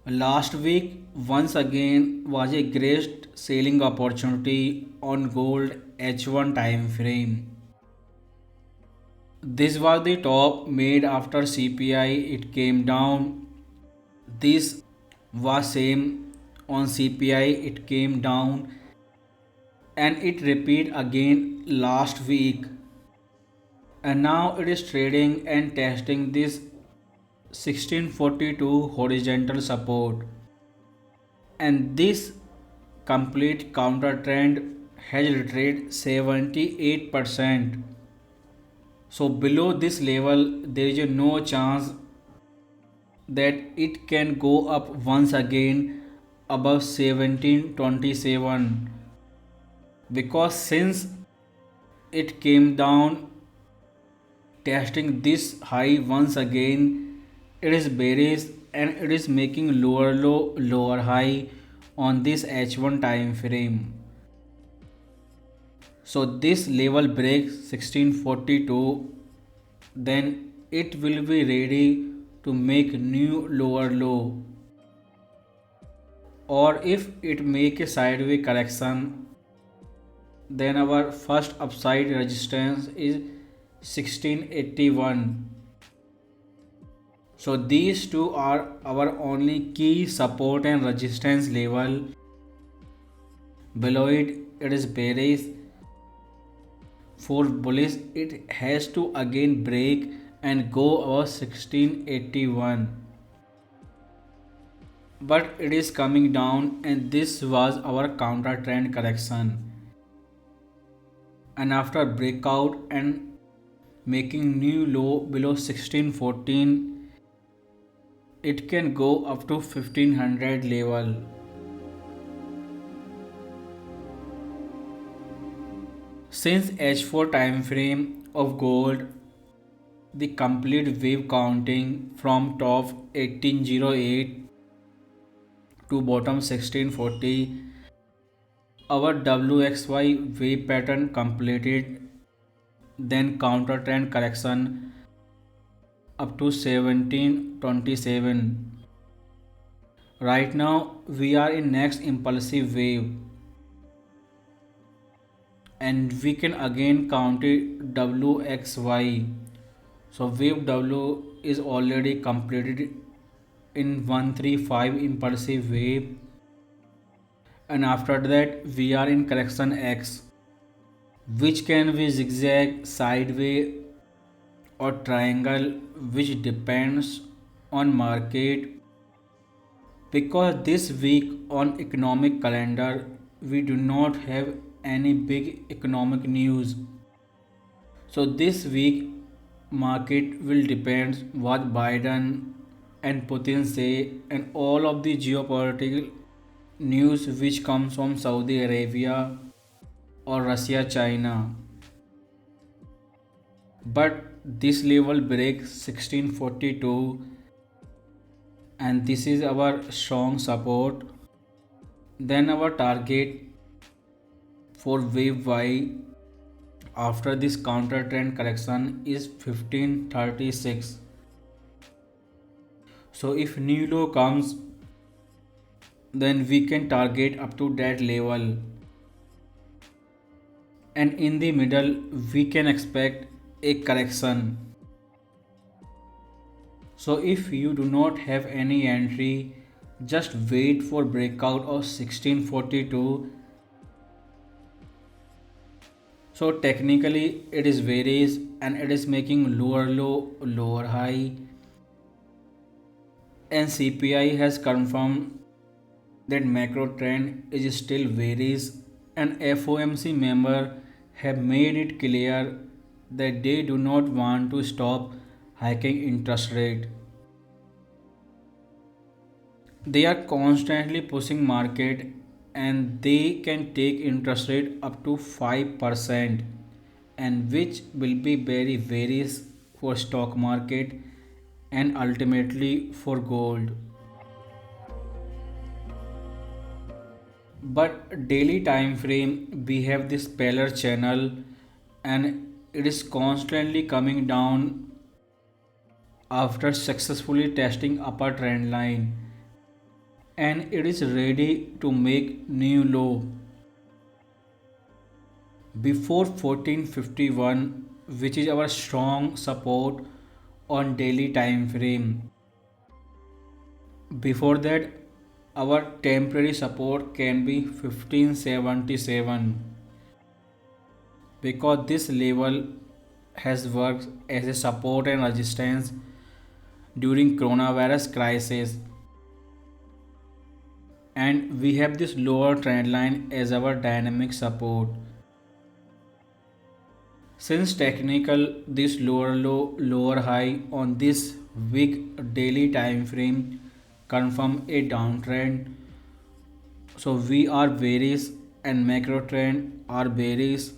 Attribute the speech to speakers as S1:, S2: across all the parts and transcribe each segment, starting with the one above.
S1: Last week once again was a great selling opportunity on gold H1 time frame. This was the top made after CPI, it came down. This was same on CPI, it came down, and it repeat again last week, and now it is trading and testing this 1642 horizontal support, and this complete counter trend has retreated 78%. So below this level there is no chance that it can go up once again above 1727, because since it came down testing this high once again, it is bearish and it is making lower low lower high on this H1 time frame. So this level breaks 1642, then it will be ready to make new lower low, or if it make a sideways correction, then our first upside resistance is 1681. So these two are our only key support and resistance level. Below it, it is bearish. For bullish, it has to again break and go over 1681. But it is coming down, and this was our counter trend correction. And after breakout and making new low below 1614, it can go up to 1500 level. Since H4 time frame of gold, the complete wave counting from top 1808 to bottom 1640, our WXY wave pattern completed, then counter trend correction up to 1727. Right now we are in next impulsive wave, and we can again count it WXY. So wave W is already completed in 135 impulsive wave, and after that we are in correction X, which can be zigzag, sideways, or triangle, which depends on market, because this week on economic calendar we do not have any big economic news. So this week market will depend what Biden and Putin say, and all of the geopolitical news which comes from Saudi Arabia or Russia, China. But this level breaks 1642, and this is our strong support. Then our target for wave Y after this counter trend correction is 1536. So if new low comes, then we can target up to that level, and in the middle we can expect a correction. So if you do not have any entry, just wait for breakout of 1642. So technically it is varies and it is making lower low lower high, and CPI has confirmed that macro trend is still varies, and FOMC member have made it clear that they do not want to stop hiking interest rate. They are constantly pushing market, and they can take interest rate up to 5%, and which will be very varies for stock market and ultimately for gold. But daily time frame we have this Peller channel, and it is constantly coming down after successfully testing upper trend line. and it is ready to make new low before 1451, which is our strong support on daily time frame. Before that, our temporary support can be 1577 because this level has worked as a support and resistance during coronavirus crisis, and we have this lower trend line as our dynamic support. Since technical, this lower low, lower high on this week daily time frame confirm a downtrend. So we are bearish and macro trend are bearish.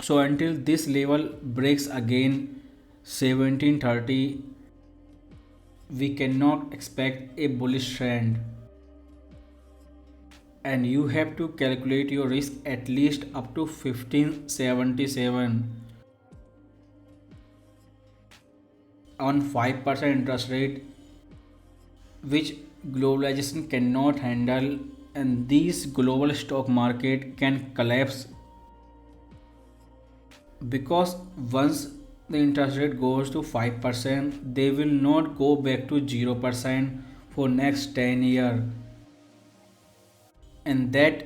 S1: So until this level breaks again 1730, we cannot expect a bullish trend. And you have to calculate your risk at least up to 1577 on 5% interest rate, which globalization cannot handle, and this global stock market can collapse because once the interest rate goes to 5%, they will not go back to 0% for next 10 years, and that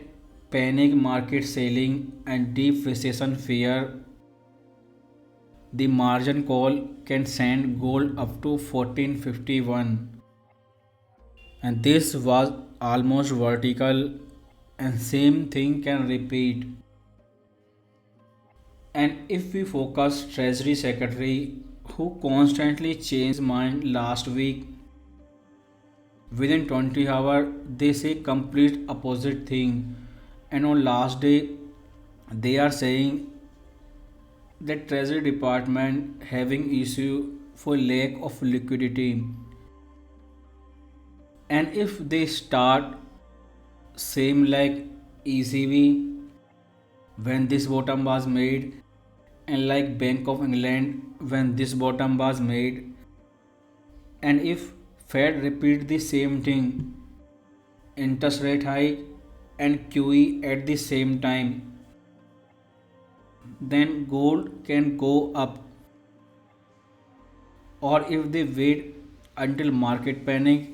S1: panic market selling and deep recession fear, the margin call can send gold up to 1451, and this was almost vertical, and same thing can repeat. And if we focus treasury secretary who constantly changed mind last week, within 20 hours they say complete opposite thing, and on last day they are saying that treasury department having issue for lack of liquidity, and if they start same like ECB when this bottom was made, and like Bank of England when this bottom was made, and if Fed repeat the same thing, interest rate hike and QE at the same time, then gold can go up. Or if they wait until market panic,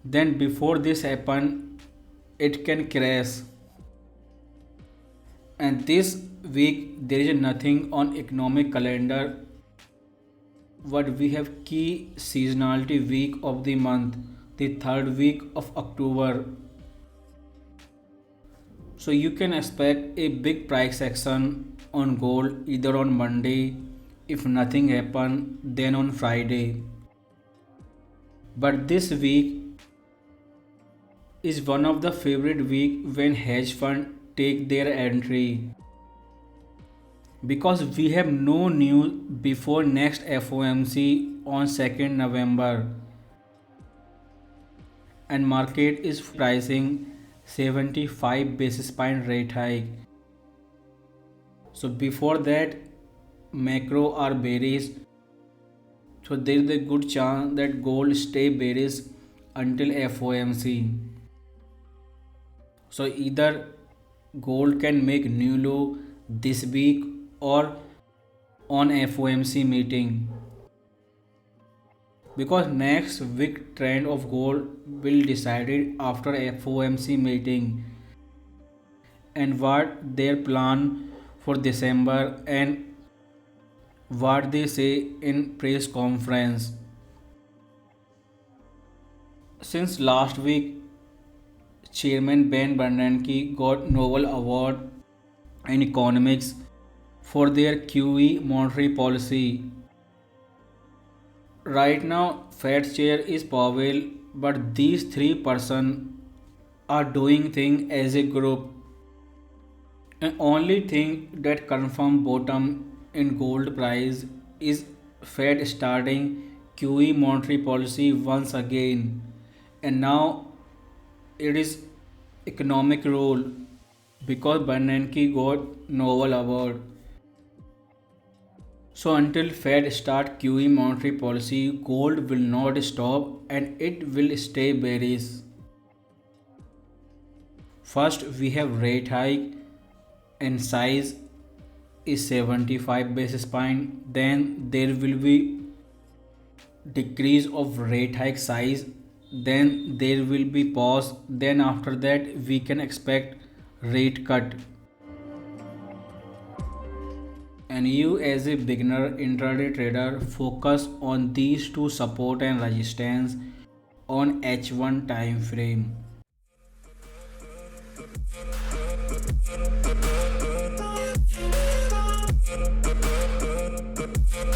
S1: then before this happen, it can crash. And this week there is nothing on economic calendar, but we have key seasonality week of the month, the third week of October. So you can expect a big price action on gold either on Monday, if nothing happen, then on Friday. But this week is one of the favorite week when hedge fund take their entry because we have no news before next FOMC on 2nd November, and market is pricing 75 basis point rate hike. So before that macro are bearish, so there is a good chance that gold stay bearish until FOMC. So either gold can make new low this week or on FOMC meeting, because next week trend of gold will decided after FOMC meeting and what their plan for December and what they say in press conference. Since last week, Chairman Ben Bernanke got Nobel Award in economics for their QE monetary policy. Right now, Fed chair is Powell, but these three persons are doing things as a group. And only thing that confirm bottom in gold price is Fed starting QE monetary policy once again, and now it is economic role because Bernanke got Nobel Award. So until Fed start QE monetary policy, gold will not stop and it will stay bearish. First we have rate hike and size is 75 basis point. Then there will be decrease of rate hike size. Then there will be pause. Then after that we can expect rate cut. And you as a beginner intraday trader, focus on these two support and resistance on H1 time frame.